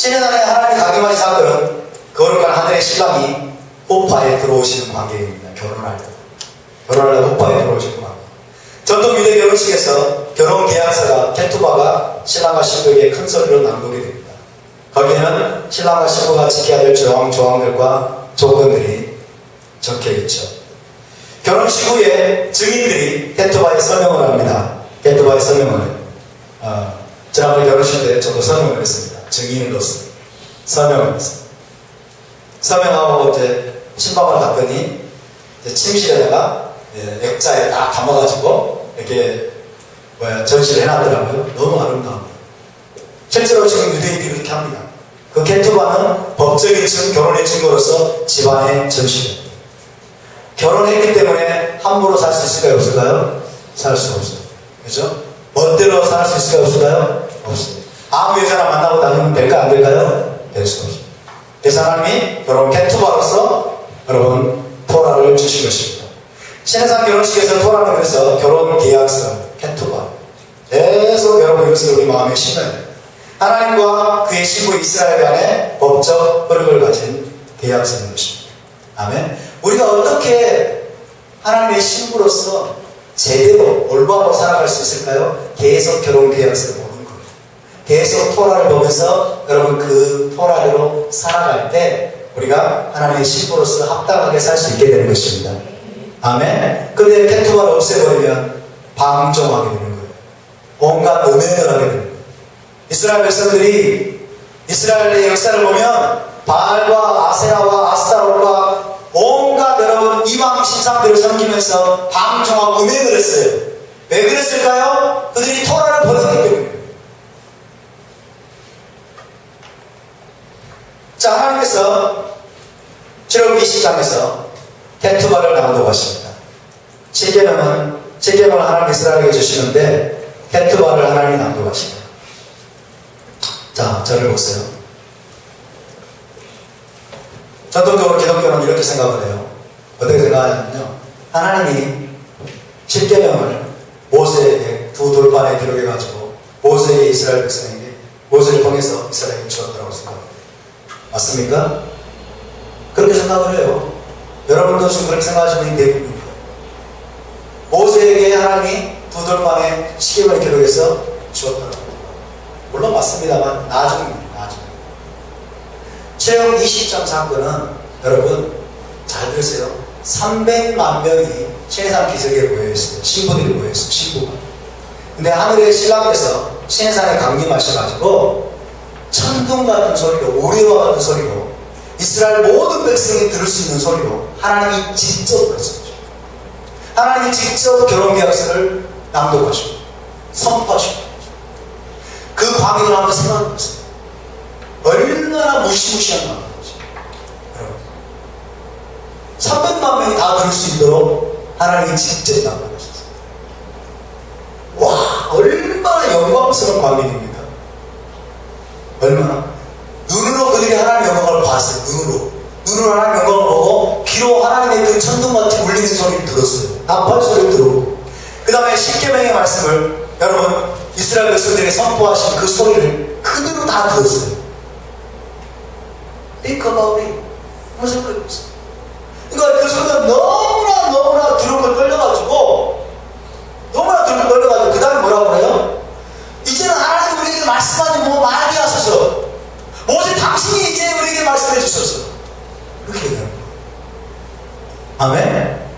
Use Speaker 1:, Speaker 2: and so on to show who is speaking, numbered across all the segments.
Speaker 1: 신해산에 하나님이 강림하신 사건은 거룩한 하늘의 신랑이 호파에 들어오시는 관계입니다. 결혼할 때. 결혼할 때 호파에 들어오시는 관계. 전통 유대 결혼식에서 결혼 계약서가 케투바가 신랑과 신부에게 큰 소리로 낭독이 됩니다. 거기는 신랑과 신부가 지켜야 될 조항들과 조건들이 적혀 있죠. 결혼식 후에 증인들이 케투바의 서명을 합니다. 케투바의 서명을 지난번에 결혼식 때 저도 서명을 했습니다. 증인으로서 서명을 했습니다. 서명하고 이제 신방을 갔더니 침실에다가 액자에 딱 담아가지고 이렇게 전시를 해놨더라고요. 너무 아름다워요. 실제로 지금 유대인들이 그렇게 합니다. 그 케투바는 법적인 결혼의 증거로서 집안에 전시해요. 결혼했기 때문에 함부로 살 수 있을까요? 없을까요? 살 수 없어요. 그죠? 멋대로 살 수 있을까요? 없을까요? 없어요. 아무 여자나 만나고 다니면 될까요? 안 될까요? 될 수 없어요. 그래서 하나님이 결혼 케투바로서 여러분 토라를 주신 것입니다. 신해산 결혼식에서 토라는 그래서 결혼 계약서 케투바. 계속 여러분 이것을 우리 마음에 심어야 돼요. 하나님과 그의 신부 이스라엘 간의 법적 흐름을 가진 계약서인 것입니다. 아멘. 우리가 어떻게 하나님의 신부로서 제대로 올바로 살아갈 수 있을까요? 계속 결혼 계약서를 보는 거예요. 계속 토라를 보면서 여러분 그 토라대로 살아갈 때 우리가 하나님의 신부로서 합당하게 살 수 있게 되는 것입니다. 아멘. 근데 케투바를 없애버리면 방종하게 되는 거예요. 온갖 음행을 하게 되는 거예요. 이스라엘 백성들이 이스라엘의 역사를 보면 바알과 아세라와 아스타롯과 온갖 여러분 이방 신상들을 섬기면서 방종하고 음행을 했어요. 왜 그랬을까요? 그들이 토라를 버렸기 때문에. 자, 하나님께서 출애굽기 20장에서 케투바를 낭독하십니다. 7계명을 하나님 이스라엘에게 주시는데 케투바를 하나님이 낭독하십니다. 자, 저를 보세요. 전통적으로 기독교는 이렇게 생각을 해요. 어떻게 생각하냐면요. 하나님이 10계명을 모세에게 두 돌판에 기록해가지고 모세에게 이스라엘 백성에게 모세를 통해서 이스라엘에게 주었다고 생각합니다. 맞습니까? 그렇게 생각을 해요. 여러분도 지금 그렇게 생각하시는 대부분입니다. 모세에게 하나님이 두 돌판에 10계명을 기록해서 주었다고. 물론 맞습니다만 나중입니다. 최후 20장 사건은 여러분 잘 들으세요. 300만 명이 신해산 기슭에 모여있어요. 신부들이 모여있어요. 신부가. 근데 하늘의 신랑께서 신해산에 강림하셔가지고 천둥 같은 소리로 우리와 같은 소리로 이스라엘 모든 백성이 들을 수 있는 소리로 하나님이 직접 그러셨죠. 하나님이 직접 결혼계약서를 낭독하시고 선포하시고 그 광경을 한번 생각해보세요. 얼마나 무시무시한 마음이지. 여러분 300만 명이 다 들을 수 있도록 하나님이 직접 낭독하셨어요. 와, 얼마나 영광스러운 광경입니다. 얼마나 눈으로 그들이 하나님의 영광을 봤어요. 눈으로 하나님의 영광을 보고 귀로 하나님의 그 천둥같이 울리는 소리를 들었어요. 나팔 소리를 들었고 그 다음에 10계명의 말씀을 여러분 이스라엘 백성들에게 선포하신 그 소리를 그대로 다 들었어요. Think about it. 한번 생각해보세요. 그러니까 그 소리가 너무나 두렵고 떨려가지고 그 다음에 뭐라고 해요? 이제는 하나님 우리에게 말씀하지 뭐 말이 하소서. 모세 당신이 이제 우리에게 말씀해 주소서. 그렇게 얘기합니다. 아멘.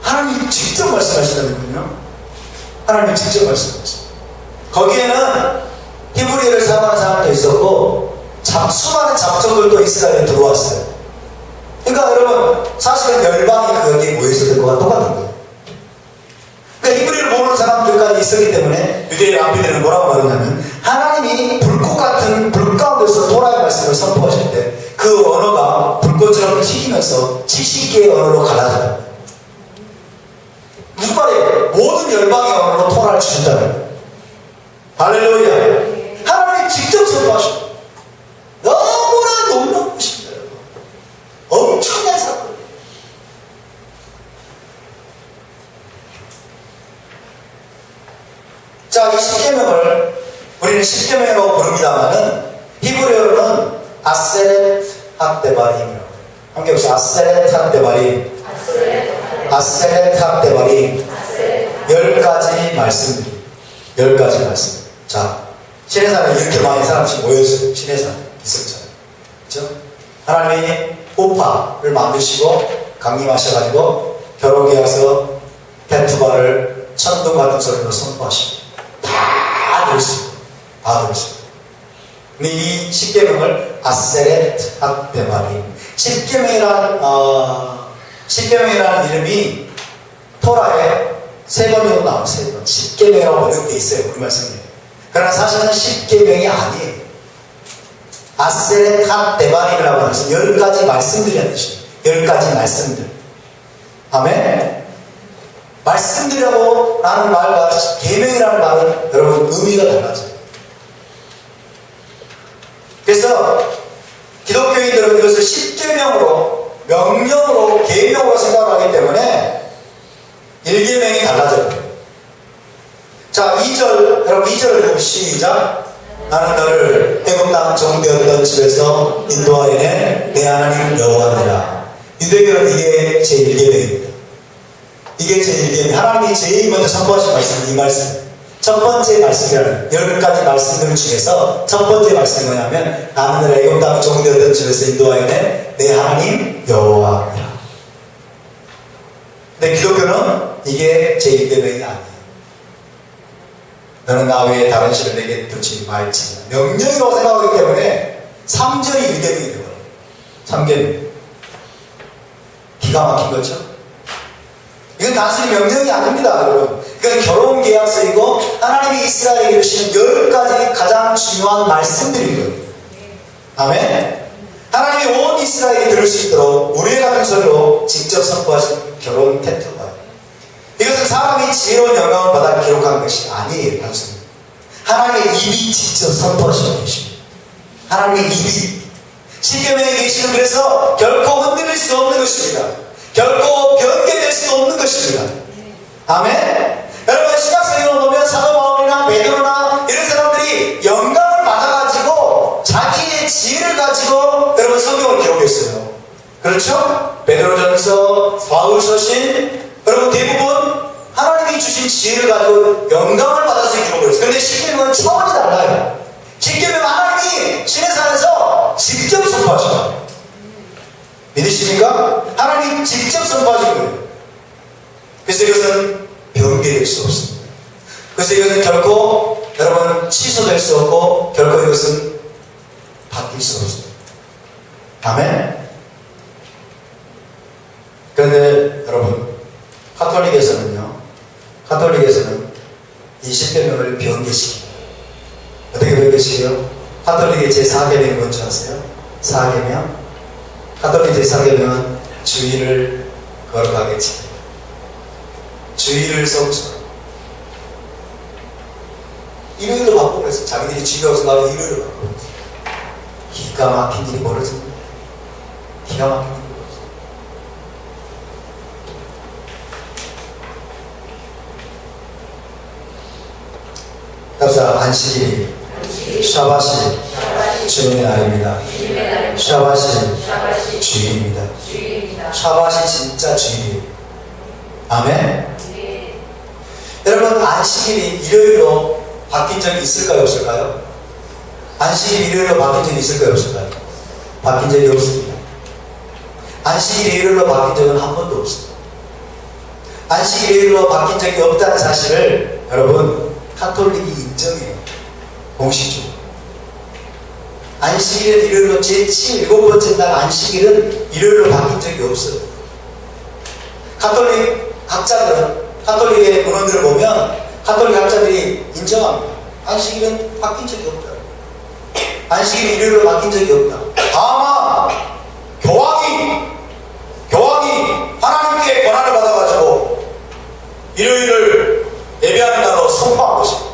Speaker 1: 하나님이 직접 말씀하시다니까요. 하나님이 직접 말씀하셨어요. 거기에는 히브리어를 사용하는 사람도 있었고 수많은 잡종들도 이스라엘에 들어왔어요. 그러니까 여러분 사실은 열방이 그 여기에 모여있었던 것과 똑같은 거예요. 그러니까 히브리어를 모르는 사람들까지 있었기 때문에 유대인 랍비들은 뭐라고 말하냐면 하나님이 불꽃 같은 불 가운데서 토라의 말씀을 선포하실 때 그 언어가 불꽃처럼 튀기면서 70개의 언어로 갈라져요. 무슨 말이에요? 모든 열방의 언어로 토라를 주신다는 거예요. 할렐루야. 하나님이 직접 선포하셔. 너무나 놀라운 것입니다. 엄청난 사건. 자, 이 10계명을 우리는 10계명이라고 부릅니다만은 히브리 함께 봅시다. 아세레탑 데바림. 아세레탑 데바림. 10가지 말씀들. 10가지 말씀. 자, 시내산에 이렇게 많은 사람씩 모였어요. 시내산 있었잖아요. 그렇죠? 하나님이 호파를 만드시고 강림하셔가지고 결혼계약서 페투바를 천둥 같은 소리로 선포하시고 다 들으시고 다 들으시고. 근데 이 10계명을 아세렛 핫데바림. 10계명이라는 이름이 토라에 3번 정도 나와요. 3번. 10계명이라고 어렵게 있어요. 우리 말씀에. 그러나 사실은 10계명이 아니에요. 아세렛 핫데바림이라고 해서 10가지 말씀들이라는 뜻이에요. 10가지 말씀들. 아멘? 말씀드리라고 라는 말과 계명이라는 말은 여러분 의미가 달라져요. 그래서 기독교인들은 이것을 10계명으로 명령으로 계명으로 생각하기 때문에 1계명이 달라져요. 자, 2절 여러분 2절을 보고 시작. 나는 너를 애굽 땅 정되었던 집에서 인도하여낸 내 하나님 여호와니라. 유대교는 이게 제1계명입니다. 이게 제1계명. 하나님이 제일 먼저 선포하신 말씀은 이 말씀. 첫 번째 말씀이라는 10가지 말씀들 중에서 첫 번째 말씀이 뭐냐면 나는 너를 애굽 땅 정되었던 집에서 인도하여낸 내 하나님 여호와니라. 근데 기독교는 이게 제1계명이 아니에요. 너는 나 외에 다른 신을 내게 두지 말지. 명령이라고 생각하기 때문에 3절이 1계명이 되거든요. 3계명. 기가 막힌 거죠? 이건 단순히 명령이 아닙니다, 여러분. 이건 결혼계약서이고 하나님이 이스라엘에게 주시는 10가지 가장 중요한 말씀들이거든요. 아멘? 하나님이 온 이스라엘이 들을 수 있도록 우리의 같은 소리로 직접 선포하신 결혼 태투가 이것은 사람이 지혜로운 영광을 받아 기록한 것이 아니에요. 단순히 하나님의 입이 직접 선포하시는 것입니다. 하나님의 입이 10계명에 계시는 그래서 결코 흔들릴 수 없는 것입니다. 결코 변개될 수 없는 것입니다. 아멘? 여러분 신약성경을 보면 사도 바울이나 베드로나 이런 사람들이 영감을 받아가지고 자기의 지혜를 가지고 여러분 성경을 기록했어요. 그렇죠? 베드로전서, 바울서신 여러분 대부분 하나님이 주신 지혜를 가지고 영감을 받아서 기록을 했어요. 그런데 10계명은 차원이 달라요. 10계명은 하나님이 시내산에서 직접 선포하신 거예요. 믿으십니까? 하나님이 직접 선포하신 거예요. 그래서 이것은 변개될 수 없습니다. 그래서 이것은 결코 여러분 취소될 수 없고 결코 이것은 바뀔 수 없습니다. 아멘? 그런데 여러분 카톨릭에서는 이 10계명을 변개시킵니다. 어떻게 변개시켜요? 카톨릭의 제4계명이 뭔지 아세요? 4계명? 카톨릭 제4계명은 주의를 거룩하게 지킵니다. 주의를 성수하고 일요일로 바꾸고 그래서 자기들이 주의가 없어 나도 일요일로 바꾸고 기가 막힌 일이 벌어집니다. 기가 막힌 일이 벌어집니다. 안식일이 샤바시 주님의 날입니다. 샤바시 주일입니다. 샤바시 진짜 주일이에요. 아멘? 여러분 안식일이 일요일로 바뀐 적이 있을까요 없을까요? 안식일이 일요일로 바뀐 적이 있을까요 없을까요? 바뀐 적이 없습니다. 안식일이 일요일로 바뀐 적은 한 번도 없습니다. 안식일이 일요일로 바뀐 적이 없다는 사실을 여러분 카톨릭이 인정해요. 공식적으로. 안식일은 일요일로 제7번째 날 안식일은 일요일로 바뀐 적이 없어요. 카톨릭 학자들은 카톨릭의 문헌들을 보면 카톨릭 학자들이 인정합니다. 안식일은 바뀐 적이 없다. 안식일이 일요일로 바뀐 적이 없다. 다만 교황이 하나님께 권한을 받아가지고 일요일을 예배하는 날로 선포한 것입니다.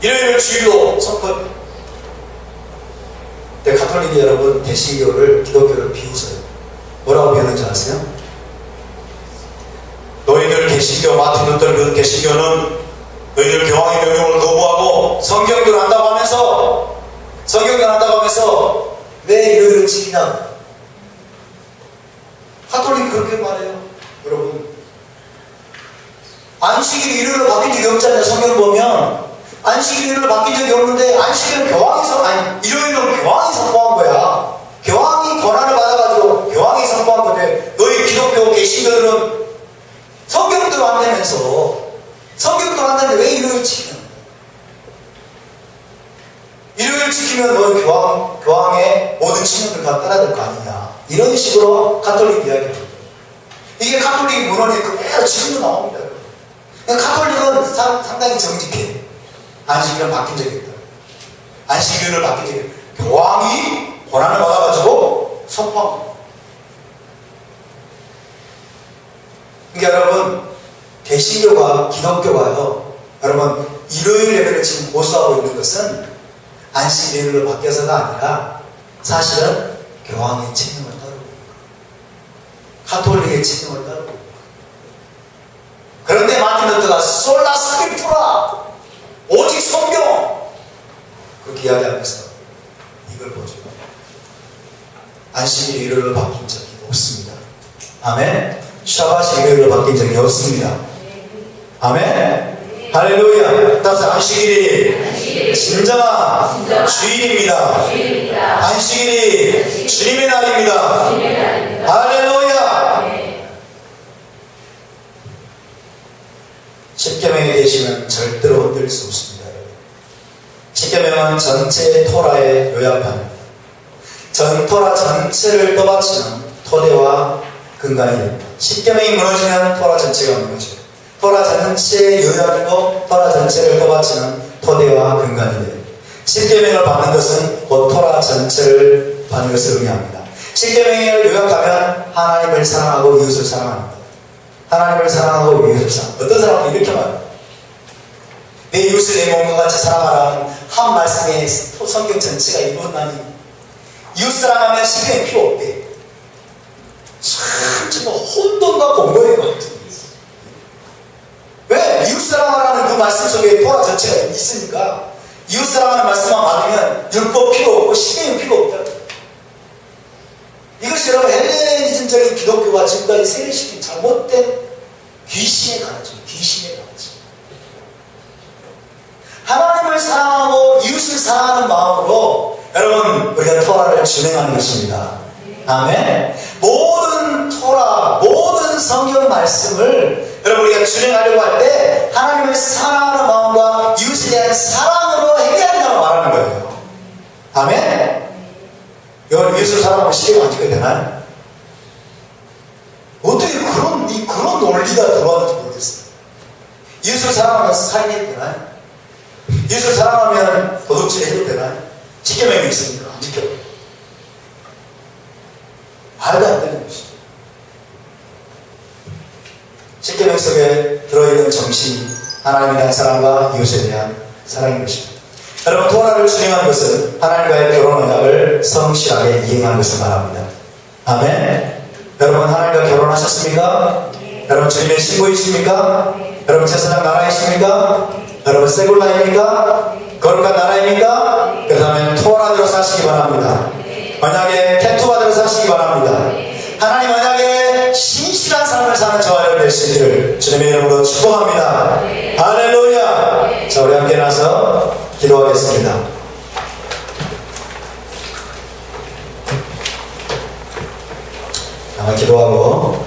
Speaker 1: 일요일을 주일로 선포합니다. 근데 카톨릭이 여러분 대신교를 기독교를 비웃어요. 뭐라고 비웃는지 아세요? 너희들 개신교 마틴루터 그 개신교는 너희들 교황의 명령을 거부하고 성경들 한다고 하면서 왜 일요일을 지키냐고 가톨릭이 그렇게 말해요. 여러분, 안식일 일요일로 바뀐 적이 없잖아요. 성경 보면 안식일 일요일로 바뀐 적이 없는데, 안식일은 일요일은 교황이 선포한 거야. 교황이 권한을 받아가지고 교황이 선포한 건데, 너희 기독교 개신교들은 성경대로 안 되면서, 성경대로 안 되는데 왜 일요일 지키는 거야? 일요일 지키면 너희 교황의 모든 신념을 다 따라야 될 거 아니냐. 이런 식으로 가톨릭 이야기를 해요. 이게 가톨릭 문헌에 그대로 지금도 나옵니다. 가톨릭은 상당히 정직해. 안식일은 바뀐 적이 없다. 안식일을 바뀐 적이 없다. 교황이 권한을 받아가지고 선포한 거예요. 그러니까 여러분, 개신교가 기독교가요, 여러분 일요일 예배를 지금 고수하고 있는 것은 안식일 일요일로 바뀌어서가 아니라 사실은 교황의 책임을 따르고 가톨릭의 책임을 따르고. 그런데 마틴 루터가 솔라 스크립투라, 오직 성경, 그렇게 이야기하면서 이걸 보죠. 안식일 일요일로 바뀐 적이 없습니다. 아멘. 샤밧이 일요일로 바뀐 적이 없습니다. 아멘. 할렐루야. 따라서 안식일이 진정한 주일입니다. 안식일이 주님의 날입니다. 할렐루야. 십계명에 계시면 절대로 흔들릴 수 없습니다. 십계명은 전체 토라의 요약판입니다. 전 토라 전체를 떠받치는 토대와 근간이 됩니다. 십계명이 무너지면 토라 전체가 무너져요. 토라 전체의 요약이고 토라 전체를 떠받치는 토대와 근간이 돼요. 십계명을 받는 것은 곧 토라 전체를 받는 것을 의미합니다. 십계명을 요약하면 하나님을 사랑하고 이웃을 사랑합니다. 하나님을 사랑하고 이웃을 사랑합니다. 어떤 사람은 이렇게 말해요. 내 이웃을 내 몸과 같이 사랑하라는 한 말씀에 성경 전체가 이루어나니 이웃 사랑하면 십계명 필요 없대. 참 정말 혼돈과 공허해요. 왜? 이웃 사랑하라는 그 말씀 속에 토라 전체가 있으니까 이웃 사랑하는 말씀만 받으면 율법 필요 없고 십계명 필요 없다. 이것이 여러분 헬레니즘적인 기독교가 지금까지 세례시킨 잘못된 귀신의 가르침, 귀신의 가르침. 하나님을 사랑하고 이웃을 사랑하는 마음으로 여러분 우리가 토라를 준행하는 것입니다. 아멘. 모든 토라, 모든 성경 말씀을 여러분 우리가 준행하려고 할 때 하나님을 사랑하는 마음과 이웃에 대한 사랑으로 해야 한다고 말하는 거예요. 아멘. 여러분 이웃을 사랑하면 십계명 안 지켜야 되나요? 어떻게 그런 논리가 들어왔는지 모르겠어요. 이웃을 사랑하면 살인해도 되나요? 이웃을 사랑하면 도둑질 해도 되나요? 십계명이 있으니까 안 지켜요. 말도 안 되는 것이죠. 십계명 속에 들어있는 정신이 하나님에 대한 사랑과 이웃에 대한 사랑인 것입니다. 여러분 토라를 준행하는 것은 하나님과의 결혼 언약을 성실하게 이행하는 것을 말합니다. 아멘. 여러분 하나님과 결혼하셨습니까? 여러분 주님의 신부이십니까? 여러분 제사장 나라이십니까? 여러분 세굴라입니까? 거룩한 나라입니까? 그렇다면 토라대로 사시기 바랍니다. 만약에 태투받으러 사시기 바랍니다. 하나님 만약에 신실한 삶을 사는 저와 여러분 될 수 있기를 주님의 이름으로 축복합니다. 할렐루야. 자 우리 함께 나서 기도하겠습니다. 기도하고